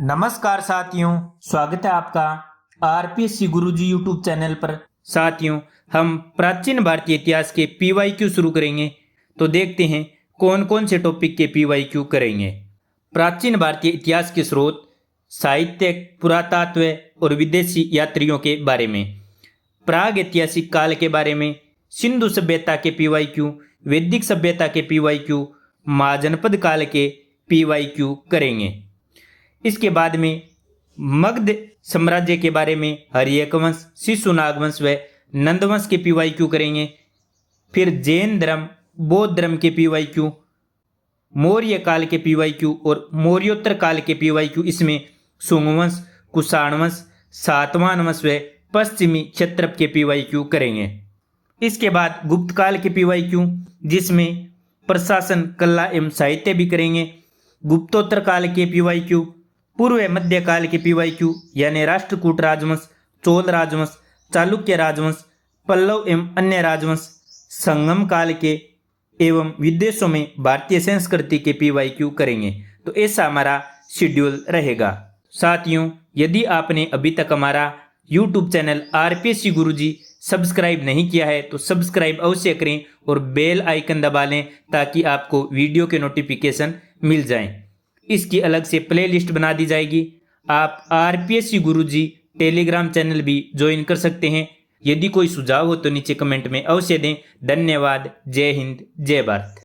नमस्कार साथियों, स्वागत है आपका आरपीएससी गुरुजी यूट्यूब चैनल पर। साथियों, हम प्राचीन भारतीय इतिहास के पीवाईक्यू शुरू करेंगे, तो देखते हैं कौन कौन से टॉपिक के पीवाईक्यू करेंगे। प्राचीन भारतीय इतिहास के स्रोत, साहित्य, पुरातत्व और विदेशी यात्रियों के बारे में, प्राग ऐतिहासिक काल के बारे में, सिंधु सभ्यता के पीवाईक्यू, वैदिक सभ्यता के पीवाईक्यू, महाजनपद काल के पीवाईक्यू करेंगे। इसके बाद में मगध साम्राज्य के बारे में, हर्यक वंश, शिशुनाग वंश व नंदवंश के पीवाईक्यू करेंगे। फिर जैन धर्म, बौद्ध धर्म के पीवाईक्यू, मौर्य काल के पीवाईक्यू और मौर्योत्तर काल के पीवाईक्यू। इसमें शुंग वंश, कुषाण वंश, सातवाहन वंश व पश्चिमी क्षत्रप के पीवाईक्यू करेंगे। इसके बाद गुप्त काल के पीवाईक्यू, जिसमें प्रशासन, कला एवं साहित्य भी करेंगे। गुप्तोत्तर काल के पीवाईक्यू, पूर्व मध्य काल के पीवाईक्यू यानी राष्ट्रकूट राजवंश, चोल राजवंश, चालुक्य राजवंश, पल्लव एवं अन्य राजवंश, संगम काल के एवं विदेशों में भारतीय संस्कृति के पीवाईक्यू करेंगे। तो ऐसा हमारा शेड्यूल रहेगा। साथियों, यदि आपने अभी तक हमारा यूट्यूब चैनल आरपीएससी गुरुजी सब्सक्राइब नहीं किया है तो सब्सक्राइब अवश्य करें और बेल आइकन दबा लें ताकि आपको वीडियो के नोटिफिकेशन मिल जाएं। इसकी अलग से प्लेलिस्ट बना दी जाएगी। आप आरपीएससी गुरुजी टेलीग्राम चैनल भी ज्वाइन कर सकते हैं। यदि कोई सुझाव हो तो नीचे कमेंट में अवश्य दें। धन्यवाद। जय हिंद, जय भारत।